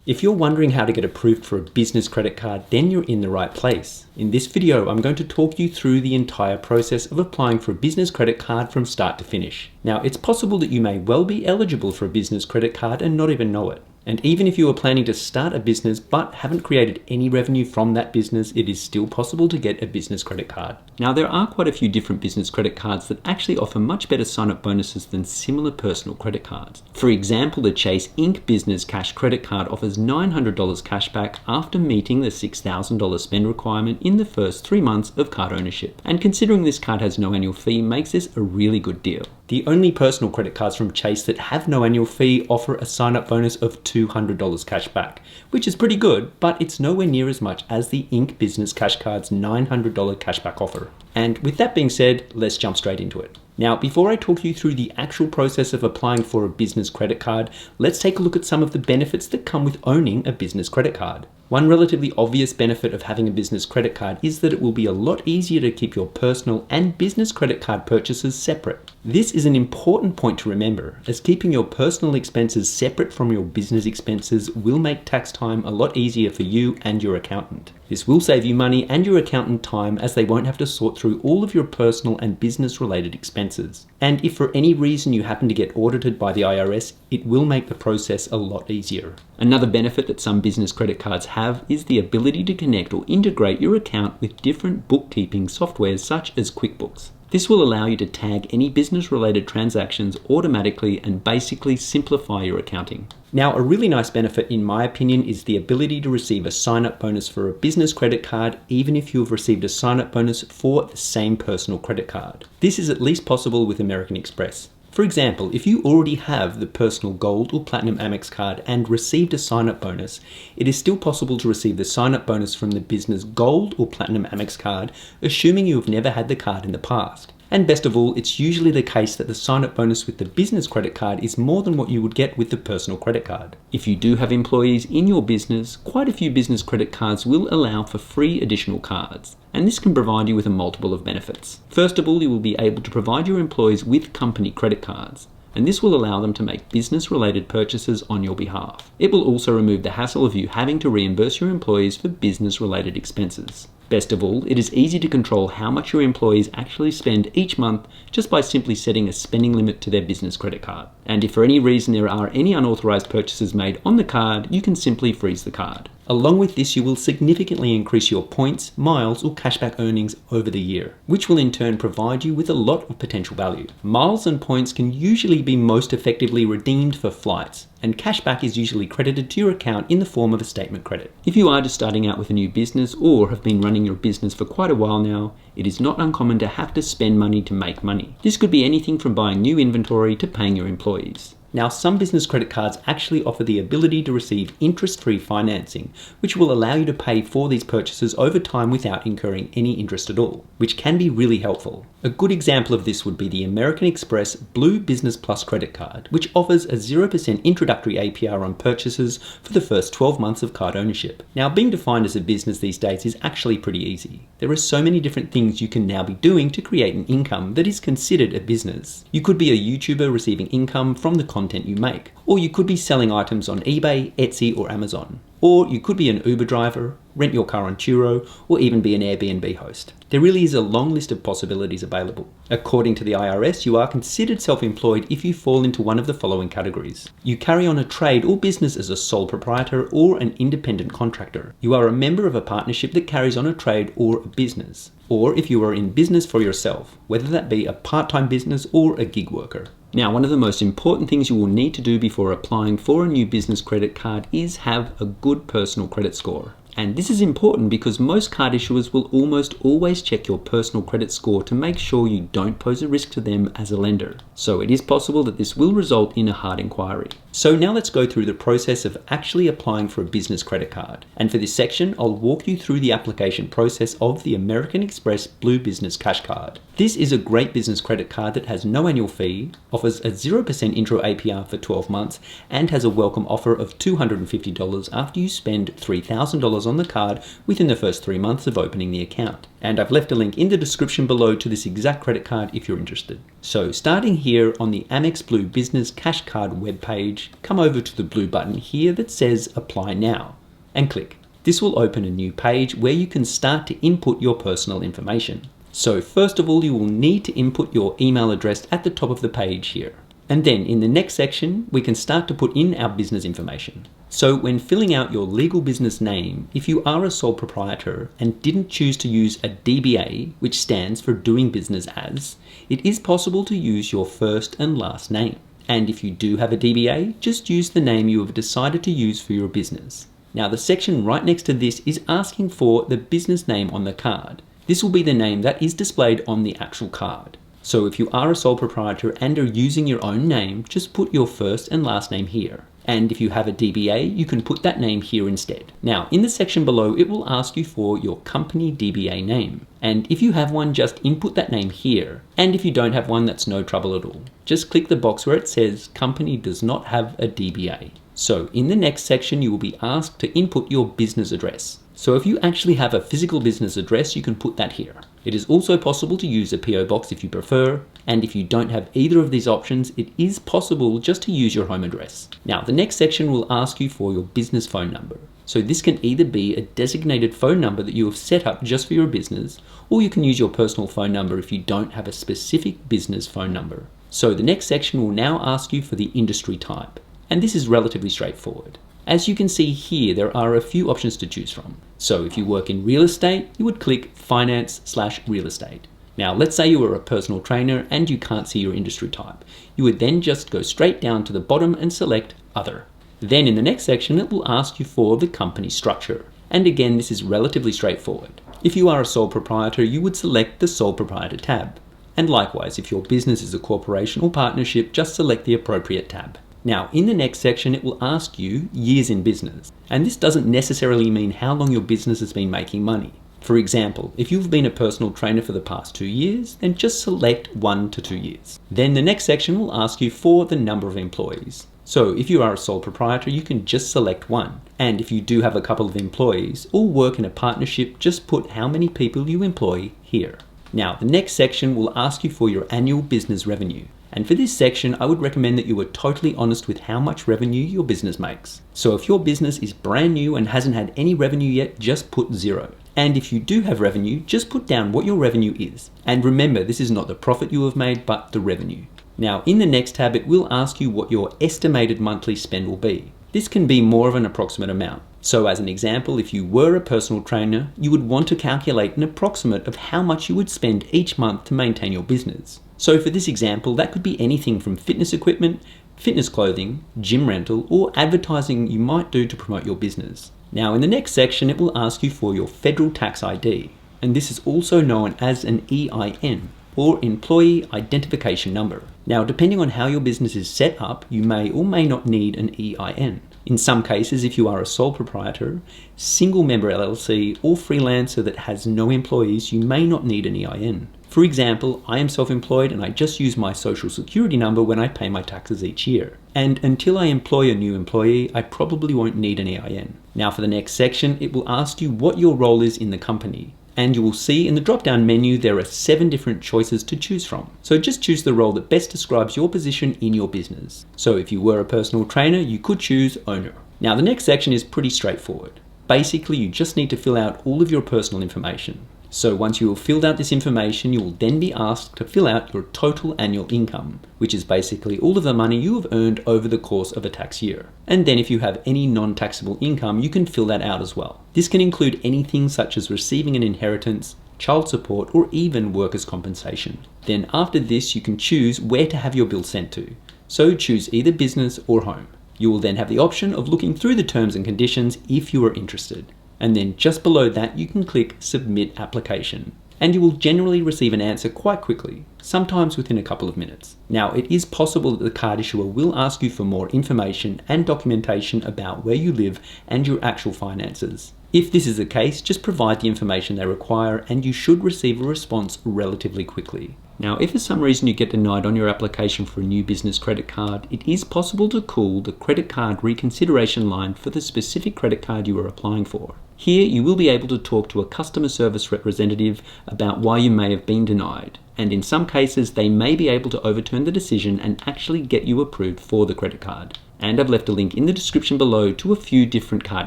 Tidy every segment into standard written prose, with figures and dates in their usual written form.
If you're wondering how to get approved for a business credit card, then you're in the right place. In this video, I'm going to talk you through the entire process of applying for a business credit card from start to finish. Now, it's possible that you may well be eligible for a business credit card and not even know it. And even if you are planning to start a business but haven't created any revenue from that business, it is still possible to get a business credit card. Now, there are quite a few different business credit cards that actually offer much better sign-up bonuses than similar personal credit cards. For example, the Chase Inc. Business Cash Credit Card offers $900 cash back after meeting the $6,000 spend requirement in the first 3 months of card ownership. And considering this card has no annual fee, makes this a really good deal. The only personal credit cards from Chase that have no annual fee offer a sign-up bonus of $200 cash back, which is pretty good, but it's nowhere near as much as the Inc. Business Cash Card's $900 cashback offer. And with that being said, let's jump straight into it. Now, before I talk you through the actual process of applying for a business credit card, let's take a look at some of the benefits that come with owning a business credit card. One relatively obvious benefit of having a business credit card is that it will be a lot easier to keep your personal and business credit card purchases separate. This is an important point to remember, as keeping your personal expenses separate from your business expenses will make tax time a lot easier for you and your accountant. This will save you money and your accountant time, as they won't have to sort through all of your personal and business related expenses. And if for any reason you happen to get audited by the IRS, it will make the process a lot easier. Another benefit that some business credit cards have is the ability to connect or integrate your account with different bookkeeping softwares such as QuickBooks. This will allow you to tag any business-related transactions automatically and basically simplify your accounting. Now, a really nice benefit in my opinion is the ability to receive a sign-up bonus for a business credit card even if you have received a sign-up bonus for the same personal credit card. This is at least possible with American Express. For example, if you already have the personal Gold or Platinum Amex card and received a sign-up bonus, it is still possible to receive the sign-up bonus from the business Gold or Platinum Amex card, assuming you have never had the card in the past. And best of all, it's usually the case that the sign-up bonus with the business credit card is more than what you would get with the personal credit card. If you do have employees in your business, quite a few business credit cards will allow for free additional cards. And this can provide you with a multiple of benefits. First of all, you will be able to provide your employees with company credit cards, and this will allow them to make business-related purchases on your behalf. It will also remove the hassle of you having to reimburse your employees for business-related expenses. Best of all, it is easy to control how much your employees actually spend each month just by simply setting a spending limit to their business credit card. And if for any reason there are any unauthorized purchases made on the card, you can simply freeze the card. Along with this, you will significantly increase your points, miles, or cashback earnings over the year, which will in turn provide you with a lot of potential value. Miles and points can usually be most effectively redeemed for flights, and cashback is usually credited to your account in the form of a statement credit. If you are just starting out with a new business or have been running your business for quite a while now, it is not uncommon to have to spend money to make money. This could be anything from buying new inventory to paying your employees. Now, some business credit cards actually offer the ability to receive interest-free financing, which will allow you to pay for these purchases over time without incurring any interest at all, which can be really helpful. A good example of this would be the American Express Blue Business Plus credit card, which offers a 0% introductory APR on purchases for the first 12 months of card ownership. Now, being defined as a business these days is actually pretty easy. There are so many different things you can now be doing to create an income that is considered a business. You could be a YouTuber receiving income from the content you make, or you could be selling items on eBay, Etsy, or Amazon. Or you could be an Uber driver, rent your car on Turo, or even be an Airbnb host. There really is a long list of possibilities available. According to the IRS, you are considered self-employed if you fall into one of the following categories. You carry on a trade or business as a sole proprietor or an independent contractor. You are a member of a partnership that carries on a trade or a business. Or if you are in business for yourself, whether that be a part-time business or a gig worker. Now, one of the most important things you will need to do before applying for a new business credit card is have a good personal credit score. And this is important because most card issuers will almost always check your personal credit score to make sure you don't pose a risk to them as a lender. So it is possible that this will result in a hard inquiry. So now let's go through the process of actually applying for a business credit card. And for this section, I'll walk you through the application process of the American Express Blue Business Cash Card. This is a great business credit card that has no annual fee, offers a 0% intro APR for 12 months, and has a welcome offer of $250 after you spend $3,000 on the card within the first 3 months of opening the account. And I've left a link in the description below to this exact credit card if you're interested. So starting here on the Amex Blue Business Cash Card webpage, come over to the blue button here that says Apply Now and click. This will open a new page where you can start to input your personal information. So first of all, you will need to input your email address at the top of the page here. And then in the next section, we can start to put in our business information. So when filling out your legal business name, if you are a sole proprietor and didn't choose to use a DBA, which stands for Doing Business As, it is possible to use your first and last name. And if you do have a DBA, just use the name you have decided to use for your business. Now the section right next to this is asking for the business name on the card. This will be the name that is displayed on the actual card. So if you are a sole proprietor and are using your own name, just put your first and last name here. And if you have a DBA, you can put that name here instead. Now, in the section below, it will ask you for your company DBA name. And if you have one, just input that name here. And if you don't have one, that's no trouble at all. Just click the box where it says company does not have a DBA. So in the next section, you will be asked to input your business address. So if you actually have a physical business address, you can put that here. It is also possible to use a PO box if you prefer, and if you don't have either of these options, it is possible just to use your home address. Now, the next section will ask you for your business phone number. So this can either be a designated phone number that you have set up just for your business, or you can use your personal phone number if you don't have a specific business phone number. So the next section will now ask you for the industry type, and this is relatively straightforward. As you can see here, there are a few options to choose from. So if you work in real estate, you would click Finance/Real Estate. Now, let's say you are a personal trainer and you can't see your industry type. You would then just go straight down to the bottom and select Other. Then in the next section, it will ask you for the company structure. And again, this is relatively straightforward. If you are a sole proprietor, you would select the Sole Proprietor tab. And likewise, if your business is a corporation or partnership, just select the appropriate tab. Now, in the next section, it will ask you years in business. And this doesn't necessarily mean how long your business has been making money. For example, if you've been a personal trainer for the past 2 years, then just select 1 to 2 years. Then the next section will ask you for the number of employees. So if you are a sole proprietor, you can just select 1. And if you do have a couple of employees or work in a partnership, just put how many people you employ here. Now, the next section will ask you for your annual business revenue. And for this section, I would recommend that you are totally honest with how much revenue your business makes. So if your business is brand new and hasn't had any revenue yet, just put 0. And if you do have revenue, just put down what your revenue is. And remember, this is not the profit you have made, but the revenue. Now, in the next tab, it will ask you what your estimated monthly spend will be. This can be more of an approximate amount. So as an example, if you were a personal trainer, you would want to calculate an approximate of how much you would spend each month to maintain your business. So for this example, that could be anything from fitness equipment, fitness clothing, gym rental, or advertising you might do to promote your business. Now in the next section, it will ask you for your federal tax ID, and this is also known as an EIN, or Employee Identification Number. Now, depending on how your business is set up, you may or may not need an EIN. In some cases, if you are a sole proprietor, single member LLC, or freelancer that has no employees, you may not need an EIN. For example, I am self-employed and I just use my social security number when I pay my taxes each year. And until I employ a new employee, I probably won't need an EIN. Now for the next section, it will ask you what your role is in the company. And you will see in the drop-down menu, there are 7 different choices to choose from. So just choose the role that best describes your position in your business. So if you were a personal trainer, you could choose owner. Now the next section is pretty straightforward. Basically, you just need to fill out all of your personal information. So once you have filled out this information, you will then be asked to fill out your total annual income, which is basically all of the money you have earned over the course of a tax year. And then if you have any non-taxable income, you can fill that out as well. This can include anything such as receiving an inheritance, child support, or even workers' compensation. Then after this, you can choose where to have your bill sent to. So choose either business or home. You will then have the option of looking through the terms and conditions if you are interested. And then just below that, you can click Submit Application. And you will generally receive an answer quite quickly. sometimes within a couple of minutes. Now, it is possible that the card issuer will ask you for more information and documentation about where you live and your actual finances. If this is the case, just provide the information they require and you should receive a response relatively quickly. Now, if for some reason you get denied on your application for a new business credit card, it is possible to call the credit card reconsideration line for the specific credit card you are applying for. Here, you will be able to talk to a customer service representative about why you may have been denied, and in some cases, they may be able to overturn the decision and actually get you approved for the credit card. And I've left a link in the description below to a few different card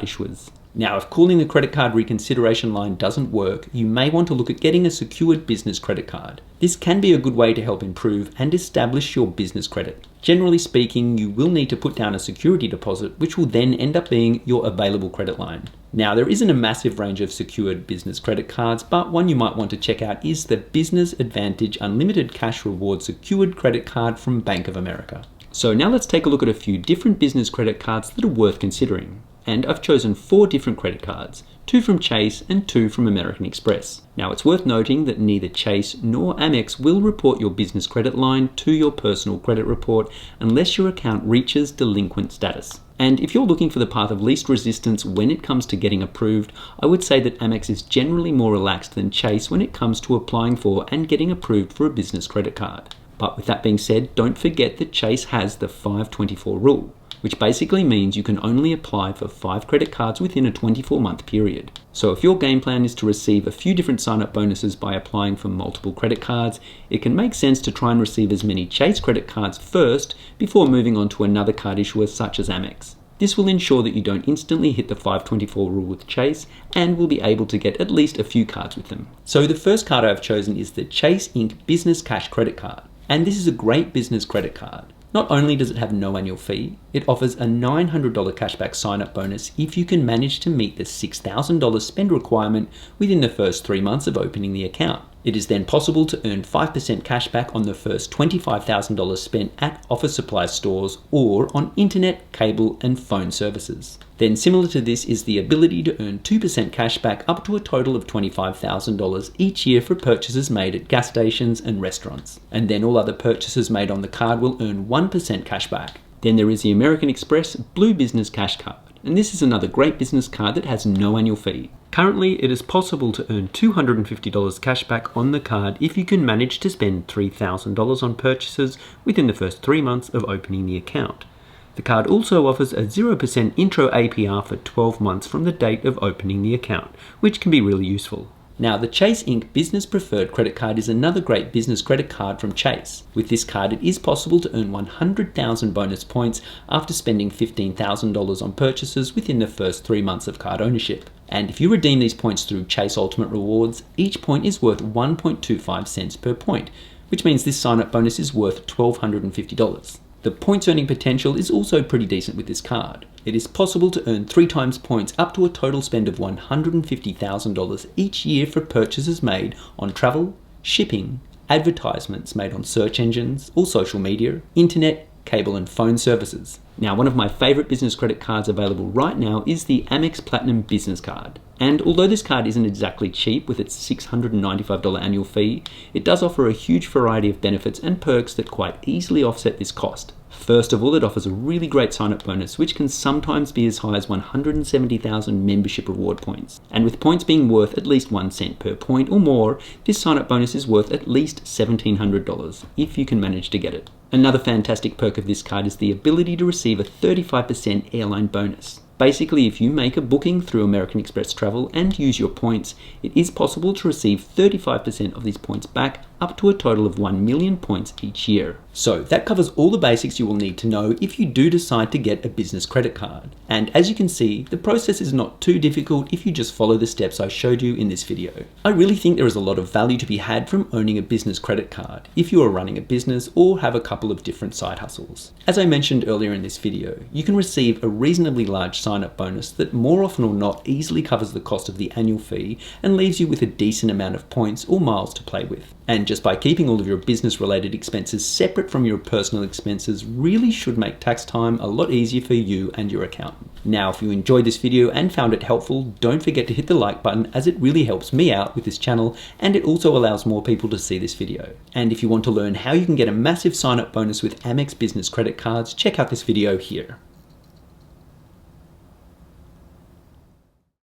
issuers. Now, if calling the credit card reconsideration line doesn't work, you may want to look at getting a secured business credit card. This can be a good way to help improve and establish your business credit. Generally speaking, you will need to put down a security deposit, which will then end up being your available credit line. Now, there isn't a massive range of secured business credit cards, but one you might want to check out is the Business Advantage Unlimited Cash Reward Secured Credit Card from Bank of America. So now let's take a look at a few different business credit cards that are worth considering. And I've chosen 4 different credit cards, 2 from Chase and 2 from American Express. Now, it's worth noting that neither Chase nor Amex will report your business credit line to your personal credit report unless your account reaches delinquent status. And if you're looking for the path of least resistance when it comes to getting approved, I would say that Amex is generally more relaxed than Chase when it comes to applying for and getting approved for a business credit card. But with that being said, don't forget that Chase has the 524 rule, which basically means you can only apply for 5 credit cards within a 24-month period. So if your game plan is to receive a few different sign-up bonuses by applying for multiple credit cards, it can make sense to try and receive as many Chase credit cards first before moving on to another card issuer such as Amex. This will ensure that you don't instantly hit the 524 rule with Chase and will be able to get at least a few cards with them. So the first card I've chosen is the Chase Inc. Business Cash Credit Card. And this is a great business credit card. Not only does it have no annual fee, it offers a $900 cashback sign-up bonus if you can manage to meet the $6,000 spend requirement within the first 3 months of opening the account. It is then possible to earn 5% cashback on the first $25,000 spent at office supply stores or on internet, cable, and phone services. Then similar to this is the ability to earn 2% cashback up to a total of $25,000 each year for purchases made at gas stations and restaurants. And then all other purchases made on the card will earn 1% cashback. Then there is the American Express Blue Business Cash Card. And this is another great business card that has no annual fee. Currently, it is possible to earn $250 cashback on the card if you can manage to spend $3,000 on purchases within the first 3 months of opening the account. The card also offers a 0% intro APR for 12 months from the date of opening the account, which can be really useful. Now, the Chase Inc. Business Preferred Credit Card is another great business credit card from Chase. With this card, it is possible to earn 100,000 bonus points after spending $15,000 on purchases within the first 3 months of card ownership. And if you redeem these points through Chase Ultimate Rewards, each point is worth 1.25 cents per point, which means this sign-up bonus is worth $1,250. The points earning potential is also pretty decent with this card. It is possible to earn 3 times points up to a total spend of $150,000 each year for purchases made on travel, shipping, advertisements made on search engines or social media, internet, cable and phone services. Now, one of my favorite business credit cards available right now is the Amex Platinum Business Card. And although this card isn't exactly cheap with its $695 annual fee, it does offer a huge variety of benefits and perks that quite easily offset this cost. First of all, it offers a really great sign-up bonus, which can sometimes be as high as 170,000 membership reward points. And with points being worth at least 1 cent per point or more, this sign-up bonus is worth at least $1,700 if you can manage to get it. Another fantastic perk of this card is the ability to receive a 35% airline bonus. Basically, if you make a booking through American Express Travel and use your points, it is possible to receive 35% of these points back, up to a total of 1 million points each year. So that covers all the basics you will need to know if you do decide to get a business credit card. And as you can see, the process is not too difficult if you just follow the steps I showed you in this video. I really think there is a lot of value to be had from owning a business credit card if you are running a business or have a couple of different side hustles. As I mentioned earlier in this video, you can receive a reasonably large sign sign-up bonus that more often or not easily covers the cost of the annual fee and leaves you with a decent amount of points or miles to play with. And just by keeping all of your business-related expenses separate from your personal expenses really should make tax time a lot easier for you and your accountant. Now, if you enjoyed this video and found it helpful, don't forget to hit the like button, as it really helps me out with this channel and it also allows more people to see this video. And if you want to learn how you can get a massive sign-up bonus with Amex Business credit cards, check out this video here.